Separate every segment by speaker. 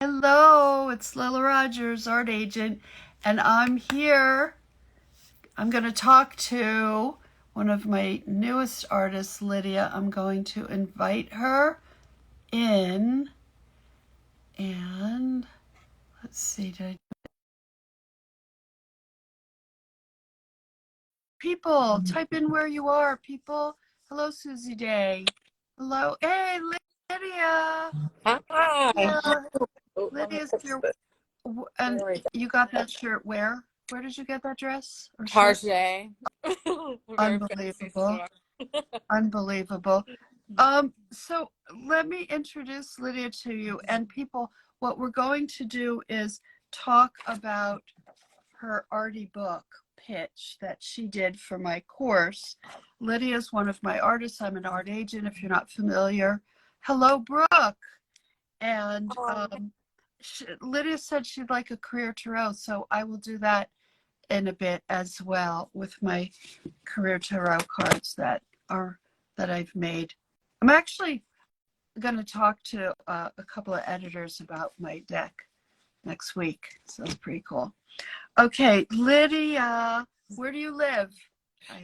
Speaker 1: Hello, it's Lilla Rogers, art agent, and I'm here. I'm going to talk to one of my newest artists, Lydia. I'm going to invite her in, and let's see. People, type in where you are, people. Hello, Susie Day. Hello. Hey, Lydia.
Speaker 2: Hi.
Speaker 1: Yeah,
Speaker 2: Oh, let me
Speaker 1: Lydia's
Speaker 2: fix
Speaker 1: here.
Speaker 2: this.
Speaker 1: And
Speaker 2: There we go.
Speaker 1: you got that shirt where? Where did you get that dress or shirt?
Speaker 2: Tarjay. Very fancy
Speaker 1: Unbelievable.
Speaker 2: store.
Speaker 1: Unbelievable. So let me introduce Lydia to you and people. What we're going to do is talk about her Arty Book pitch that she did for my course. Lydia is one of my artists. I'm an art agent, if you're not familiar. Hello, Brooke. And Lydia said she'd like a career tarot, so I will do that in a bit as well with my career tarot cards that I've made. I'm actually going to talk to a couple of editors about my deck next week, so it's pretty cool. Okay, Lydia, where do you live?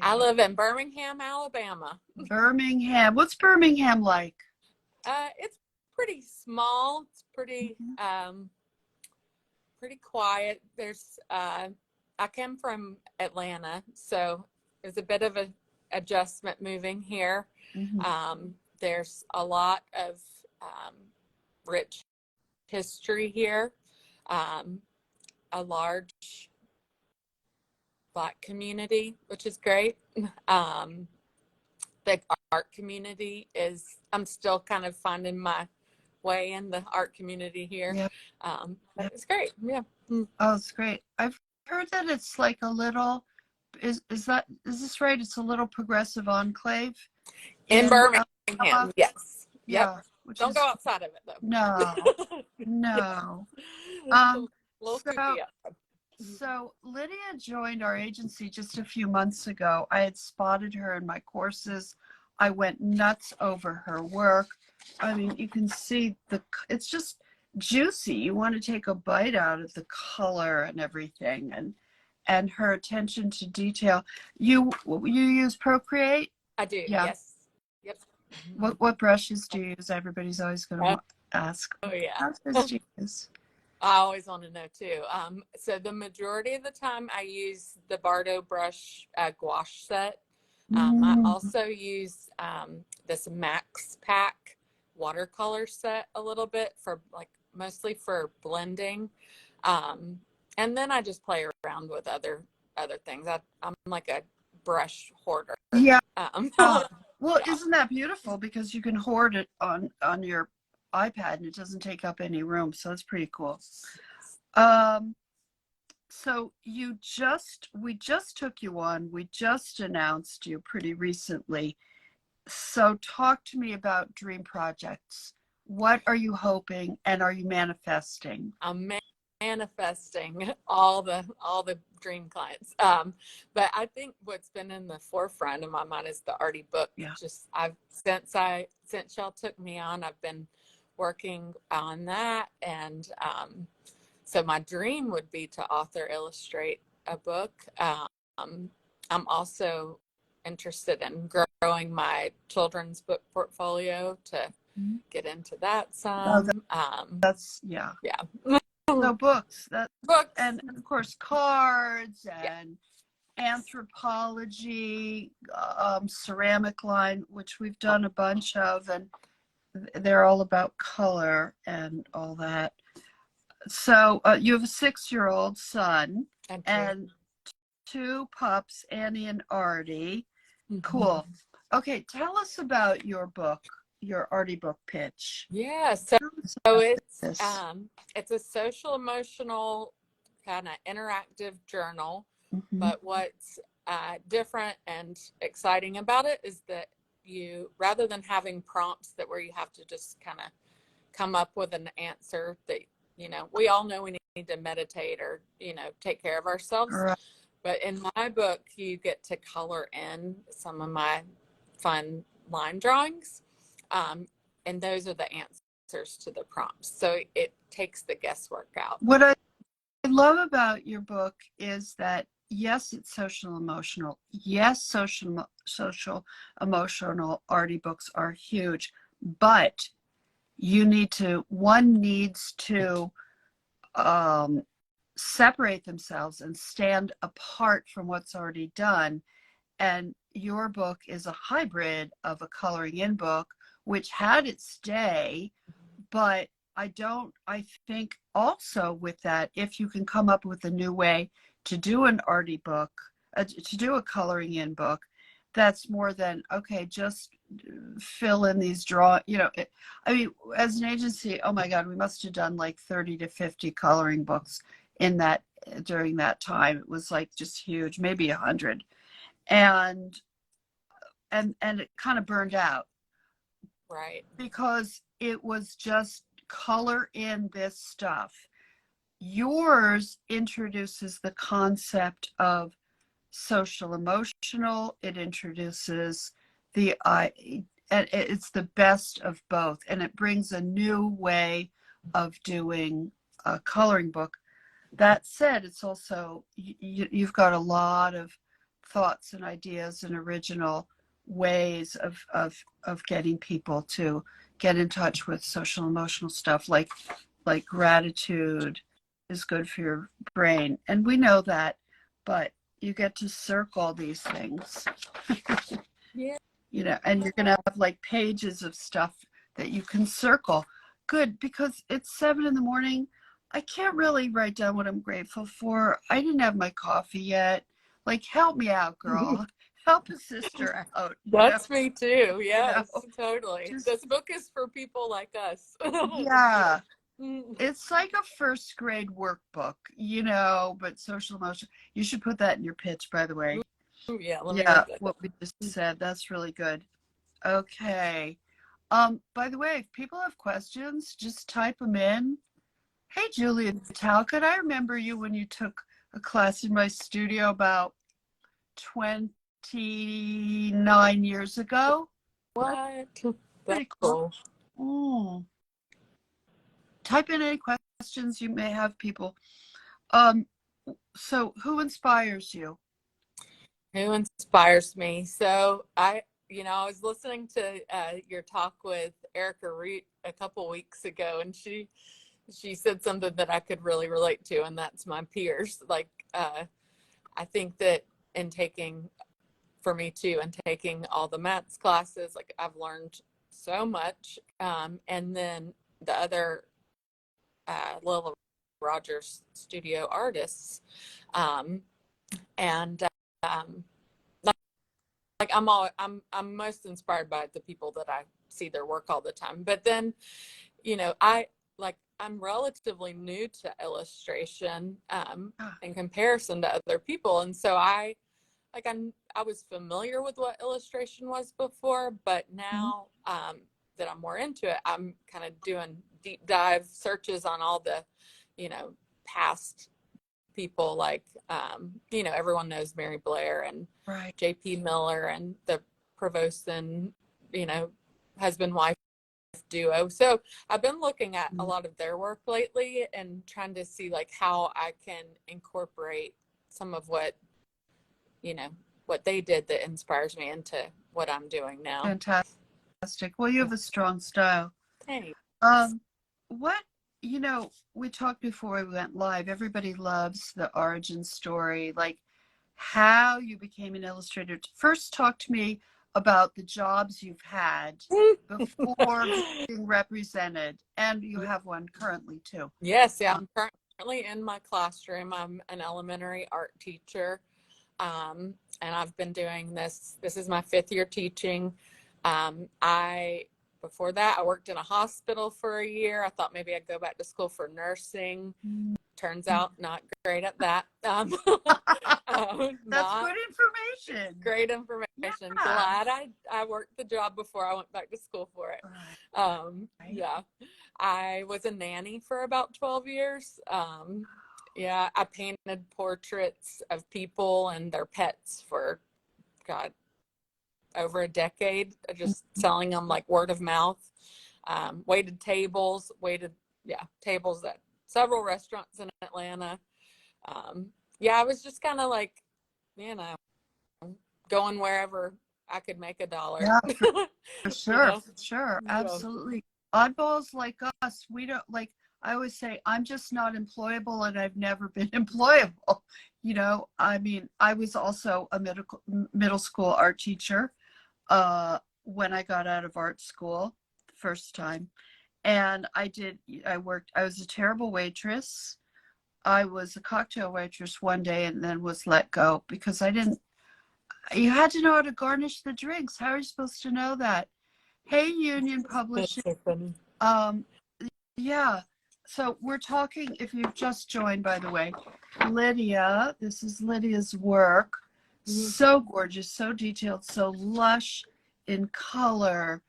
Speaker 2: I live in Birmingham, Alabama.
Speaker 1: Birmingham. What's Birmingham like?
Speaker 2: It's pretty small. It's pretty pretty quiet. There's I came from Atlanta, so it was a bit of an adjustment moving here. There's a lot of rich history here. A large Black community, which is great. The art community is, I'm still kind of finding my way in the art community here.
Speaker 1: Yep.
Speaker 2: But it's great. Yeah.
Speaker 1: Oh, it's great. I've heard that it's like a little, is this right? It's a little progressive enclave
Speaker 2: In Birmingham, yes.
Speaker 1: Yeah.
Speaker 2: Yep. Don't go outside of it though.
Speaker 1: No, no. So Lydia joined our agency just a few months ago. I had spotted her in my courses. I went nuts over her work. I mean, you can see it's just juicy. You want to take a bite out of the color and everything, and her attention to detail. You use Procreate?
Speaker 2: I do.
Speaker 1: Yeah.
Speaker 2: Yes. Yep.
Speaker 1: What brushes do you use? Everybody's always going to ask.
Speaker 2: Oh yeah.
Speaker 1: What brushes do you use?
Speaker 2: I always want to know too. So the majority of the time I use the Bardo brush gouache set. I also use this Max Pack watercolor set a little bit for mostly for blending. And then I just play around with other things. I'm like a brush hoarder.
Speaker 1: Yeah. Well,
Speaker 2: Yeah.
Speaker 1: isn't that beautiful? Because you can hoard it on your iPad and it doesn't take up any room. So it's pretty cool. So we just took you on. We just announced you pretty recently. So talk to me about dream projects. What are you hoping and are you manifesting?
Speaker 2: I'm manifesting all the dream clients. But I think what's been in the forefront of my mind is the Arty Book.
Speaker 1: Yeah.
Speaker 2: Since y'all took me on, I've been working on that, and so my dream would be to author illustrate a book. I'm also interested in growing my children's book portfolio to get into that some.
Speaker 1: That's yeah. So books, and of course cards and anthropology, ceramic line, which we've done a bunch of, and they're all about color and all that. So you have a 6-year-old son and 2 pups, Annie and Arty. Cool. Okay, tell us about your book, your Arty Book pitch.
Speaker 2: Yeah, so it's a social emotional kind of interactive journal, but what's different and exciting about it is that you, rather than having prompts where you have to just kind of come up with an answer that, we all know we need to meditate or, take care of ourselves. Right. But in my book, you get to color in some of my fun line drawings. And those are the answers to the prompts. So it takes the guesswork out.
Speaker 1: What I love about your book is that, yes, it's social emotional. Yes, social emotional Arty books are huge, but one needs to separate themselves and stand apart from what's already done. And your book is a hybrid of a coloring in book, which had its day, but I think also with that, if you can come up with a new way to do an Arty book, to do a coloring in book, that's more than, okay, just fill in these I mean, as an agency, oh my God, we must have done like 30 to 50 coloring books during that time. It was like just huge, maybe 100. And it kind of burned out.
Speaker 2: Right.
Speaker 1: Because it was just color in this stuff. Yours introduces the concept of social emotional. It introduces and it's the best of both. And it brings a new way of doing a coloring book. That said, it's also, you've got a lot of thoughts and ideas and original ways of getting people to get in touch with social emotional stuff, like gratitude is good for your brain. And we know that, but you get to circle these things.
Speaker 2: Yeah.
Speaker 1: And you're going to have like pages of stuff that you can circle. Good, because it's 7 a.m. I can't really write down what I'm grateful for. I didn't have my coffee yet. Like, help me out, girl. Help a sister out.
Speaker 2: That's me too. Yes, totally.
Speaker 1: Just,
Speaker 2: this book is for people like us.
Speaker 1: Yeah. It's like a first grade workbook, but social emotion. You should put that in your pitch, by the way.
Speaker 2: Yeah,
Speaker 1: what we just said. That's really good. Okay. By the way, if people have questions, just type them in. Hey, Julia Talcott, I remember you when you took a class in my studio about 29 years ago.
Speaker 2: What?
Speaker 1: Pretty cool. Type in any questions you may have, people. So who inspires you?
Speaker 2: Who inspires me? So I was listening to your talk with Erica Root a couple weeks ago, and she said something that I could really relate to, and that's my peers. Like, I think that for me too, and taking all the maths classes, like I've learned so much. And then the other Lilla Rogers studio artists, and like I'm most inspired by the people that I see their work all the time. But then, I'm relatively new to illustration in comparison to other people, and so I was familiar with what illustration was before, but now that I'm more into it, I'm kind of doing deep dive searches on all the, past people, like, everyone knows Mary Blair and J.P. Miller and the Provost, husband-wife duo. So I've been looking at a lot of their work lately and trying to see like how I can incorporate some of what they did that inspires me into what I'm doing now.
Speaker 1: Fantastic. Well, you have a strong style.
Speaker 2: Thanks.
Speaker 1: We talked before we went live. Everybody loves the origin story, like how you became an illustrator. First, talk to me about the jobs you've had before being represented, and you have one currently too.
Speaker 2: Yes, yeah, I'm currently in my classroom. I'm an elementary art teacher, and I've been doing this. This is my 5th year teaching. Before that, I worked in a hospital for a year. I thought maybe I'd go back to school for nursing. Turns out not great at that.
Speaker 1: That's good information.
Speaker 2: Great information. Yeah. Glad I worked the job before I went back to school for it. Yeah. I was a nanny for about 12 years. Yeah, I painted portraits of people and their pets for, God, over a decade, just selling them like word of mouth. waited tables, tables at several restaurants in Atlanta. I was just kind of like, you know, going wherever I could make $1.
Speaker 1: Yeah, for sure,
Speaker 2: know?
Speaker 1: for sure.
Speaker 2: Yeah.
Speaker 1: Absolutely. Oddballs like us, we don't like, I always say, I'm just not employable and I've never been employable. I mean, I was also a middle school art teacher when I got out of art school the first time. And I was a terrible waitress. I was a cocktail waitress one day and then was let go because you had to know how to garnish the drinks. How are you supposed to know that? Hey, Union
Speaker 2: That's
Speaker 1: Publishing.
Speaker 2: so funny.
Speaker 1: Yeah. So we're talking, if you've just joined, by the way, Lydia, this is Lydia's work. So gorgeous, so detailed, so lush in color.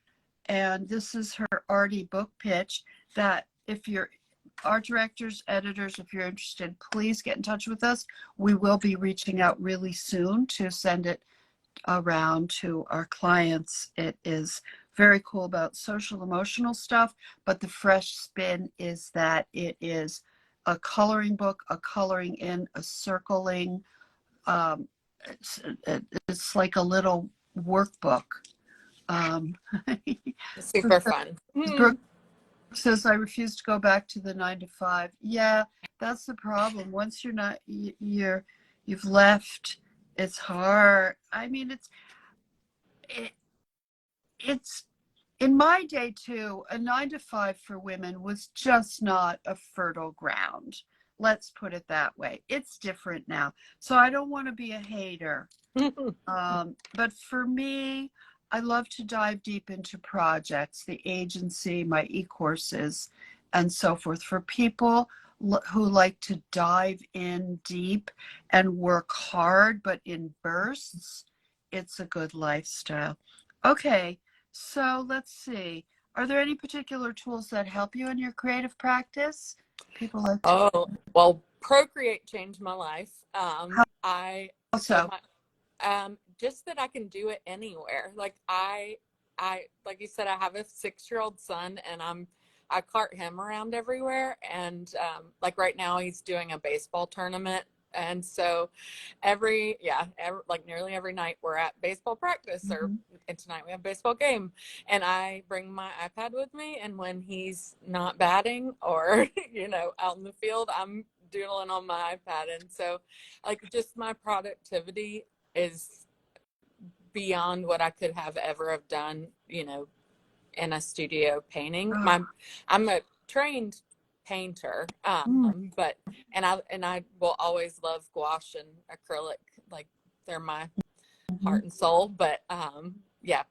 Speaker 1: And this is her Arty Book pitch that if you're art directors, editors, if you're interested, please get in touch with us. We will be reaching out really soon to send it around to our clients. It is very cool about social emotional stuff, but the fresh spin is that it is a coloring book, a coloring in, a circling. It's like a little workbook.
Speaker 2: Super fun.
Speaker 1: Brooke says, I refuse to go back to the 9 to 5. Yeah, that's the problem. Once you've left, it's hard. I mean, it's in my day too, a 9 to 5 for women was just not a fertile ground. Let's put it that way. It's different now. So I don't want to be a hater. But for me, I love to dive deep into projects, the agency, my e-courses, and so forth. For people who like to dive in deep and work hard, but in bursts, it's a good lifestyle. Okay, so let's see. Are there any particular tools that help you in your creative practice? People like to.
Speaker 2: Oh, well, Procreate changed my life.
Speaker 1: How
Speaker 2: So
Speaker 1: so?
Speaker 2: just that I can do it anywhere. Like like you said, I have a 6-year-old son, and I cart him around everywhere. And like right now, he's doing a baseball tournament, and so like nearly every night we're at baseball practice, and tonight we have a baseball game, and I bring my iPad with me, and when he's not batting or out in the field, I'm doodling on my iPad. And so like just my productivity is beyond what I could have ever have done, in a studio painting. I'm a trained painter, but I will always love gouache and acrylic, like they're my heart and soul. But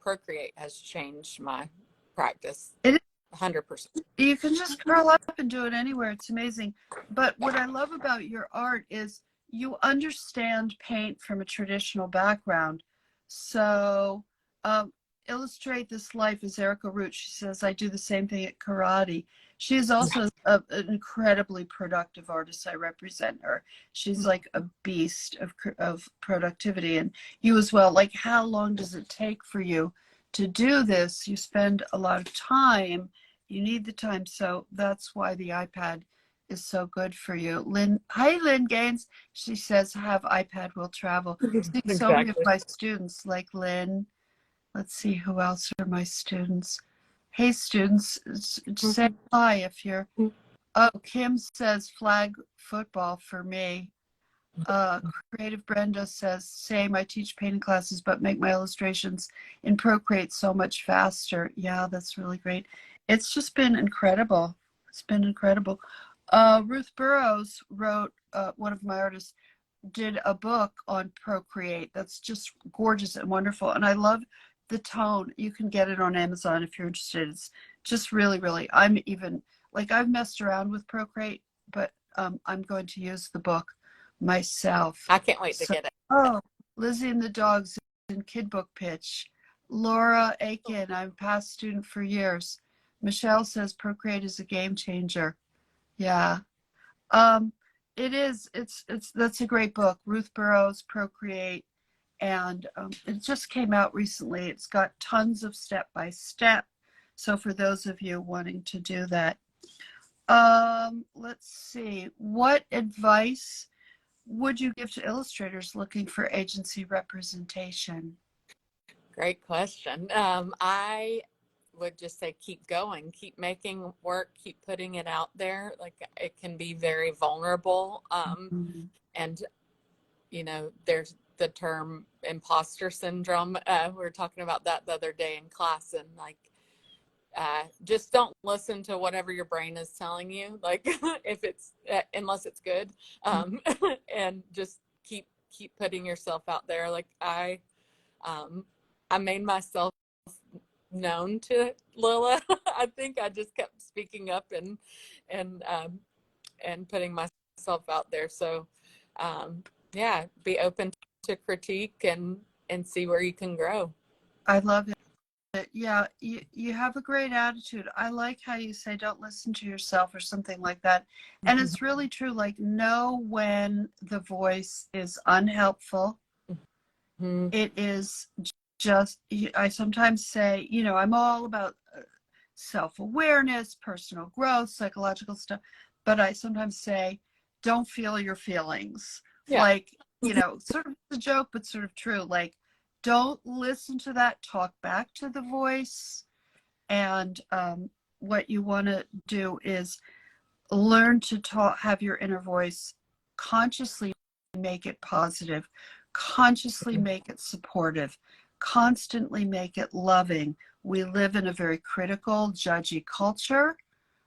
Speaker 2: Procreate has changed my practice.
Speaker 1: It is.
Speaker 2: 100%.
Speaker 1: You can just curl up and do it anywhere. It's amazing. But what I love about your art is you understand paint from a traditional background. So Illustrate This Life is Erica Root. She says, I do the same thing at karate. She is also an incredibly productive artist. I represent her. She's like a beast of productivity. And you as well. Like, how long does it take for you to do this? You spend a lot of time. You need the time. So that's why the iPad is so good for you. Hi, Lynn Gaines. She says, have iPad will travel. See, so many of my students like Lynn. Let's see, who else are my students? Hey, students, say hi if you're. Oh, Kim says flag football for me. Creative Brenda says, same, I teach painting classes, but make my illustrations in Procreate so much faster. Yeah, that's really great. It's just been incredible. It's been incredible. Ruth Burrows wrote, one of my artists, did a book on Procreate that's just gorgeous and wonderful. And I love the tone. You can get it on Amazon if you're interested. It's just really, really, I've messed around with Procreate, but I'm going to use the book myself.
Speaker 2: I can't wait to get it.
Speaker 1: Oh, Lizzie and the Dogs in Kid Book pitch. Laura Aiken, I'm a past student for years. Michelle says Procreate is a game changer. Yeah. It is. That's a great book. Ruth Burrows, Procreate. And it just came out recently. It's got tons of step-by-step So for those of you wanting to do that, let's see, what advice would you give to illustrators looking for agency representation?
Speaker 2: Great question. I would just say keep going, keep making work, keep putting it out there. Like, it can be very vulnerable. And, you know, there's the term imposter syndrome. We were talking about that the other day in class, and like, just don't listen to whatever your brain is telling you, like, if it's unless it's good, and just keep putting yourself out there. Like, I made myself known to Lilla. I think I just kept speaking up and putting myself out there. So yeah, be open to critique and see where you can grow.
Speaker 1: I love it. Yeah, you have a great attitude. I like how you say don't listen to yourself or something like that. And it's really true. Like, know when the voice is unhelpful. It is just, I sometimes say, you know, I'm all about self-awareness, personal growth, psychological stuff, but I sometimes say, don't feel your feelings.
Speaker 2: Yeah.
Speaker 1: Like, you know, sort of a joke, but sort of true. Like, don't listen to that, talk back to the voice. And what you want to do is learn to talk, have your inner voice, consciously make it positive, consciously make it supportive, constantly make it loving. We live in a very critical, judgy culture.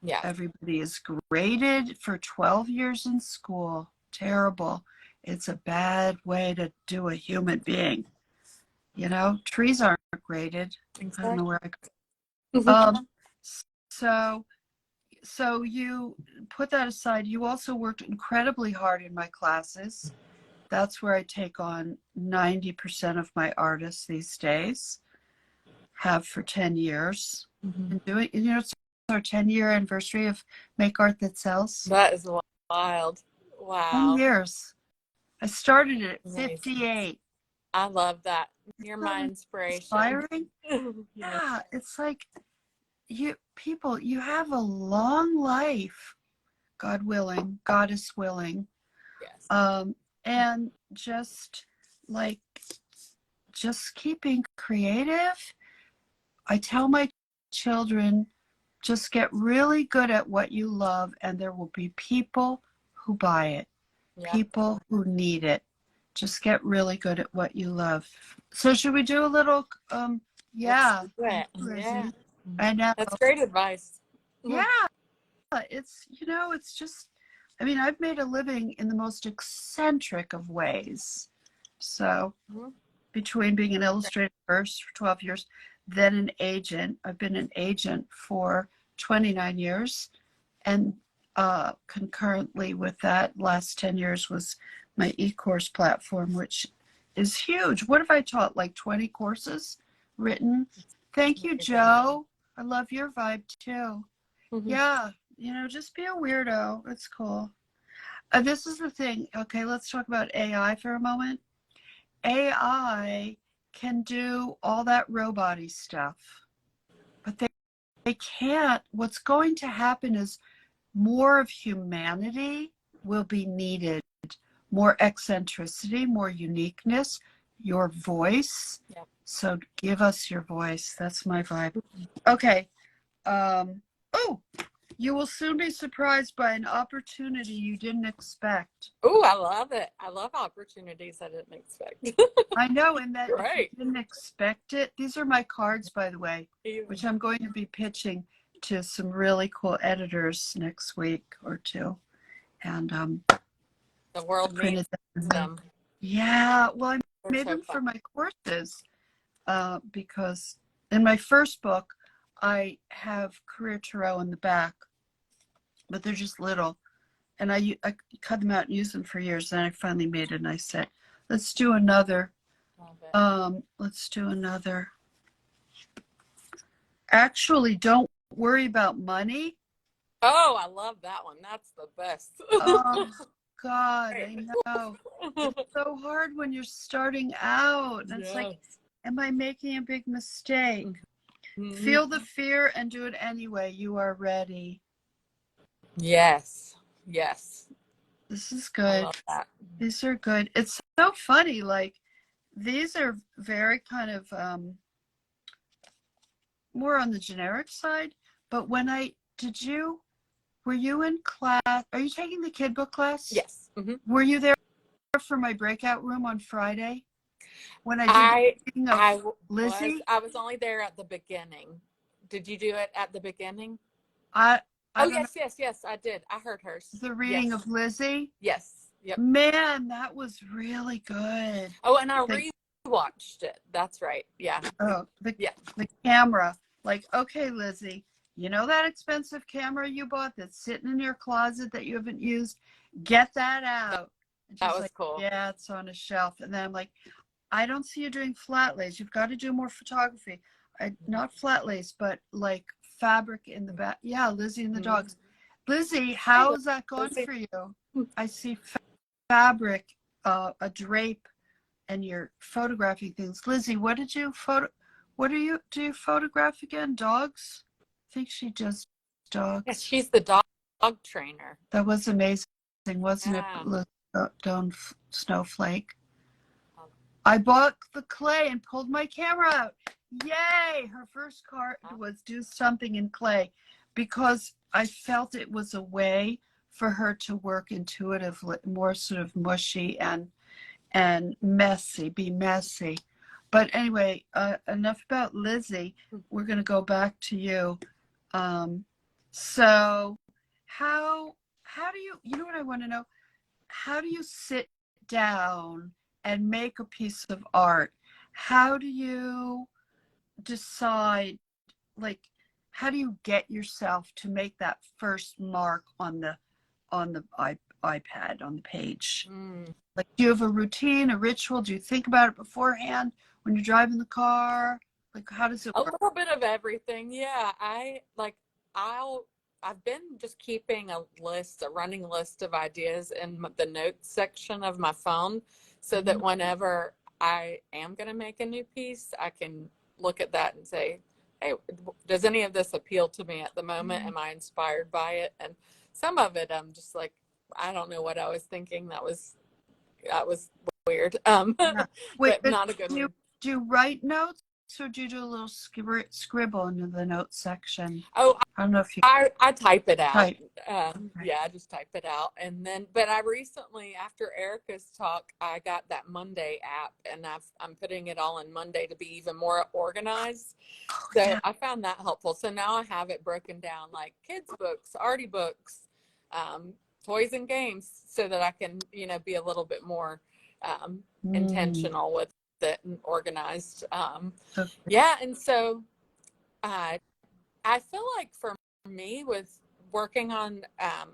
Speaker 2: Yeah.
Speaker 1: Everybody is graded for 12 years in school. Terrible. It's a bad way to do a human being. You know, trees aren't graded.
Speaker 2: Exactly.
Speaker 1: I don't know where I so you put that aside. You also worked incredibly hard in my classes. That's where I take on 90% of my artists these days. Have for 10 years. And doing, you know, it's our 10-year anniversary of Make Art That Sells.
Speaker 2: That is wild.
Speaker 1: 10
Speaker 2: Wow.
Speaker 1: years. I started it at
Speaker 2: Amazing.
Speaker 1: 58.
Speaker 2: I love that. You're my inspiration.
Speaker 1: Inspiring. Yeah, it's like you have a long life, God willing, Goddess willing.
Speaker 2: Yes.
Speaker 1: And just keeping creative. I tell my children, just get really good at what you love, and there will be people who buy it, people who need it. Just get really good at what you love. So should we do a little, yeah.
Speaker 2: Yeah.
Speaker 1: I know.
Speaker 2: That's great advice.
Speaker 1: Yeah. It's, you know, it's just, I mean, I've made a living in the most eccentric of ways. So between being an illustrator first for 12 years, then an agent. I've been an agent for 29 years. And concurrently with that, last 10 years was my e-course platform, which is huge. What have I taught? Like 20 courses written. Thank you, Joe. I love your vibe too. Yeah, you know, just be a weirdo. It's cool. This is the thing. Okay, let's talk about AI for a moment. AI can do all that robot-y stuff, but they can't. What's going to happen is more of humanity will be needed, more eccentricity, more uniqueness, your voice.
Speaker 2: Yep.
Speaker 1: So give us your voice. That's my vibe. Okay. Oh, you will soon be surprised by an opportunity you didn't expect.
Speaker 2: Oh, I love it. I love opportunities I didn't expect.
Speaker 1: I know, and that
Speaker 2: Right.
Speaker 1: if you didn't expect it. These are my cards, by the way, which I'm going to be pitching to some really cool editors next week or two. And
Speaker 2: the world needs them.
Speaker 1: Yeah, well, I made them for my courses because in my first book, I have career tarot in the back, but they're just little. And I cut them out and used them for years. Then I finally made a nice set. Let's do another. Let's do another. Actually, don't worry about money.
Speaker 2: Oh, I love that one. That's the best.
Speaker 1: Oh, God, I know. It's so hard when you're starting out. And it's like, am I making a big mistake? Feel the fear and do it anyway. You are ready.
Speaker 2: Yes. Yes.
Speaker 1: This is
Speaker 2: I
Speaker 1: good.
Speaker 2: love that.
Speaker 1: These are good. It's so funny. Like, these are very kind of more on the generic side. But when were you in class? Are you taking the kid book class?
Speaker 2: Yes. Mm-hmm.
Speaker 1: Were you there for my breakout room on Friday? When I did the reading of Lizzie?
Speaker 2: I was only there at the beginning. Did you do it at the beginning?
Speaker 1: I
Speaker 2: Oh,
Speaker 1: don't know.
Speaker 2: yes, I did. I heard hers.
Speaker 1: The reading
Speaker 2: Yes.
Speaker 1: of Lizzie?
Speaker 2: Yes. Yep.
Speaker 1: Man, that was really good.
Speaker 2: Oh, and I rewatched it. That's right. Yeah.
Speaker 1: Oh, the camera. Like, okay, Lizzie, you know that expensive camera you bought that's sitting in your closet that you haven't used? Get that out. And
Speaker 2: That
Speaker 1: she's
Speaker 2: was
Speaker 1: like,
Speaker 2: cool.
Speaker 1: yeah, it's on a shelf. And then I'm like, I don't see you doing flat lays. You've got to do more photography. Not flat lays, but like fabric in the back. Yeah, Lizzie and the dogs. Lizzie, how's that gone for you? I see fabric, a drape, and you're photographing things. Lizzie, what do you photograph again? Dogs? I think she does dogs.
Speaker 2: Yes, she's the dog trainer.
Speaker 1: That was amazing, wasn't it, Snowflake? I bought the clay and pulled my camera out. Yay! Her first card was do something in clay because I felt it was a way for her to work intuitively, more sort of mushy and messy, be messy. But anyway, enough about Lizzie. We're going to go back to you. So how do you know what I want to know? How do you sit down and make a piece of art? How do you decide, like, how do you get yourself to make that first mark on the iPad, on the page? Like, do you have a routine, a ritual? Do you think about it beforehand when you're driving the car? Like, how does it work?
Speaker 2: A little bit of everything. Yeah. I've been just keeping a running list of ideas in the notes section of my phone so that whenever I am going to make a new piece, I can look at that and say, hey, does any of this appeal to me at the moment? Am I inspired by it? And some of it, I'm just like, I don't know what I was thinking. That was weird.
Speaker 1: Wait,
Speaker 2: but not a good one.
Speaker 1: Do you write notes or do you do a little scribble into the notes section?
Speaker 2: Oh,
Speaker 1: I don't know if you.
Speaker 2: I type it out.
Speaker 1: Type.
Speaker 2: Yeah, I just type it out. And then, but I recently, after Erica's talk, I got that Monday app and I'm putting it all in Monday to be even more organized. So I found that helpful. So now I have it broken down like kids books, Arty books, toys and games, so that I can, be a little bit more intentional with it and organized. Yeah. And so I feel like for me with working on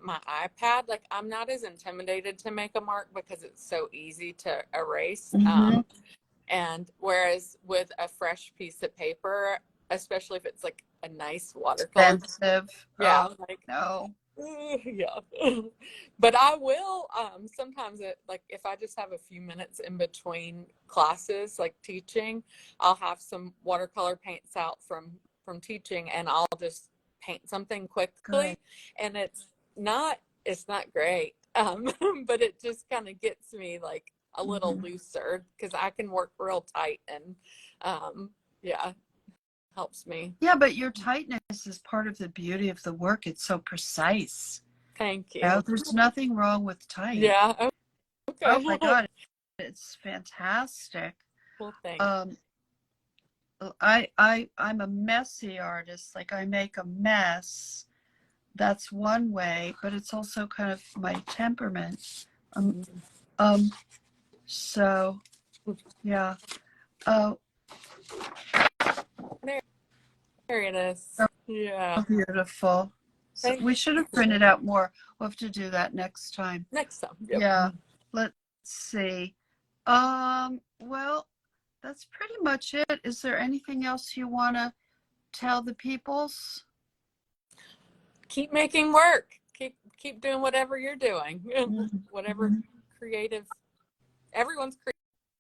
Speaker 2: my iPad, like I'm not as intimidated to make a mark because it's so easy to erase. And whereas with a fresh piece of paper, especially if it's like a nice watercolor,
Speaker 1: expensive.
Speaker 2: yeah,
Speaker 1: no.
Speaker 2: Yeah. But I will sometimes like if I just have a few minutes in between classes, like teaching, I'll have some watercolor paints out from teaching and I'll just paint something quickly. And it's not great. But it just kind of gets me like a little looser because I can work real tight and yeah, helps me.
Speaker 1: Yeah, but your tightness is part of the beauty of the work. It's so precise.
Speaker 2: Thank you.
Speaker 1: There's nothing wrong with tight.
Speaker 2: Yeah. Okay.
Speaker 1: Oh my God, it's fantastic.
Speaker 2: Well, thanks.
Speaker 1: I'm a messy artist. Like I make a mess. That's one way, but it's also kind of my temperament. So yeah. Oh,
Speaker 2: there it is. Yeah.
Speaker 1: Beautiful. So we should have printed out more. We'll have to do that next time.
Speaker 2: Next time. Yep.
Speaker 1: Yeah. Let's see. Well, that's pretty much it. Is there anything else you want to tell the peoples?
Speaker 2: Keep making work. Keep doing whatever you're doing. Whatever creative. Everyone's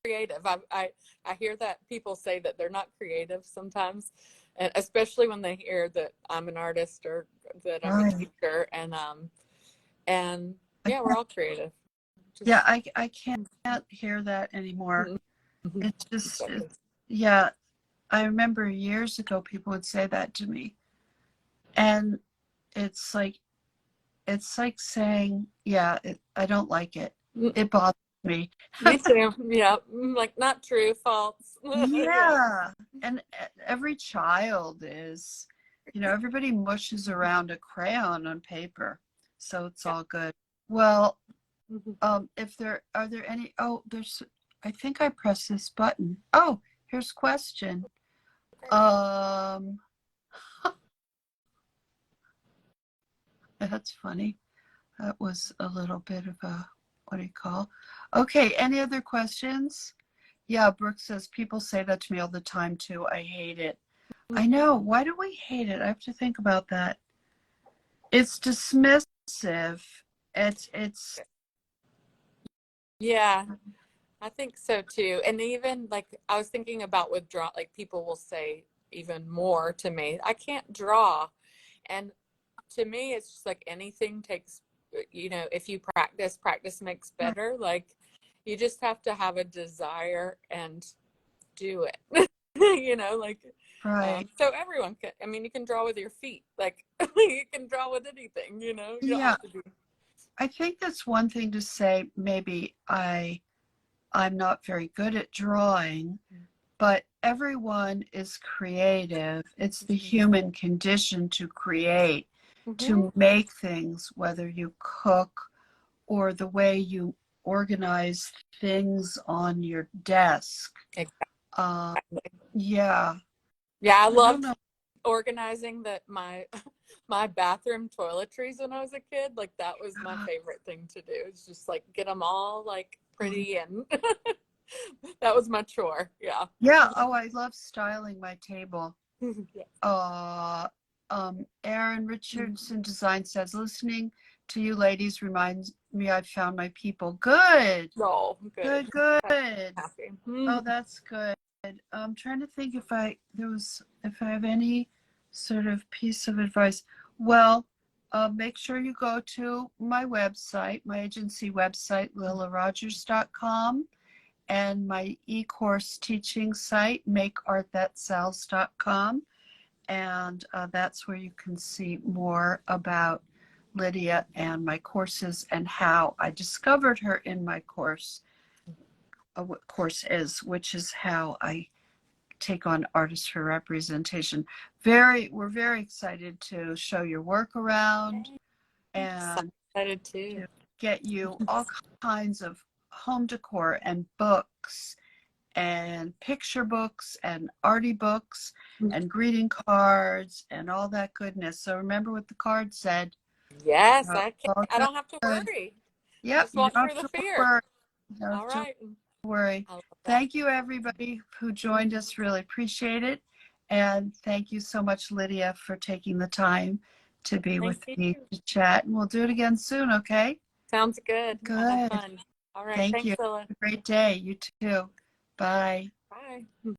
Speaker 2: creative. I hear that people say that they're not creative sometimes, and especially when they hear that I'm an artist or that I'm a
Speaker 1: Right.
Speaker 2: teacher, and yeah, we're all creative. Just,
Speaker 1: Yeah, I can't hear that anymore. It's just,
Speaker 2: exactly.
Speaker 1: yeah, I remember years ago people would say that to me. And it's like saying, yeah, I don't like it. It bothers me.
Speaker 2: Me too. Yeah, like not true, false. Yeah.
Speaker 1: Yeah. And every child is, everybody mushes around a crayon on paper. So it's all good. Well, if are there any, I think I pressed this button. Oh, here's question. That's funny. That was a little bit of a, what do you call? Okay, any other questions? Yeah, Brooke says, people say that to me all the time too. I hate it. I know. Why do we hate it? I have to think about that. It's dismissive. It's
Speaker 2: Yeah, I think so too. And even like I was thinking about with draw, like people will say even more to me, I can't draw. And to me, it's just like anything takes, if you practice makes better. Like you just have to have a desire and do it. Like
Speaker 1: right.
Speaker 2: so everyone can. I mean, you can draw with your feet. Like you can draw with anything. You don't
Speaker 1: Yeah,
Speaker 2: have to be.
Speaker 1: I think that's one thing to say. Maybe I'm not very good at drawing, but everyone is creative. It's the human condition to create, to make things, whether you cook or the way you organize things on your desk. Uh,
Speaker 2: Exactly.
Speaker 1: yeah,
Speaker 2: Yeah, I
Speaker 1: I don't
Speaker 2: loved
Speaker 1: know.
Speaker 2: organizing my bathroom toiletries when I was a kid. Like that was my favorite thing to do. It's just like get them all like pretty and that was my chore. Yeah.
Speaker 1: Yeah, oh, I love styling my table.
Speaker 2: Yeah.
Speaker 1: Aaron Richardson Design says, listening to you ladies reminds me I've found my people. Good,
Speaker 2: Oh, good.
Speaker 1: good, good.
Speaker 2: Happy.
Speaker 1: Oh, that's good. I'm trying to think if I have any sort of piece of advice. Well, make sure you go to my website, my agency website, lillarogers.com, and my e-course teaching site, makeartthatsells.com. And that's where you can see more about Lydia and my courses and how I discovered her in my course, what course is, which is how I take on Artists for Representation. We're very excited to show your work around and
Speaker 2: Excited too.
Speaker 1: to get you all kinds of home decor and books and picture books and Arty books and greeting cards and all that goodness. So remember what the card said.
Speaker 2: Yes,
Speaker 1: Oh,
Speaker 2: I can.
Speaker 1: all
Speaker 2: I don't have to
Speaker 1: good.
Speaker 2: worry.
Speaker 1: Yep,
Speaker 2: Just
Speaker 1: you
Speaker 2: walk
Speaker 1: don't
Speaker 2: through
Speaker 1: have
Speaker 2: the
Speaker 1: to
Speaker 2: fear.
Speaker 1: worry. You don't
Speaker 2: All
Speaker 1: have to
Speaker 2: right.
Speaker 1: worry.
Speaker 2: I love that.
Speaker 1: Thank you, everybody who joined us. Really appreciate it. And thank you so much, Lydia, for taking the time to be
Speaker 2: Thank
Speaker 1: with
Speaker 2: you.
Speaker 1: me to chat. And we'll do it again soon, okay?
Speaker 2: Sounds good. I had
Speaker 1: Good.
Speaker 2: fun. All right.
Speaker 1: Thank you.
Speaker 2: Thanks, Lilla.
Speaker 1: Have a great day. You too. Bye.
Speaker 2: Bye.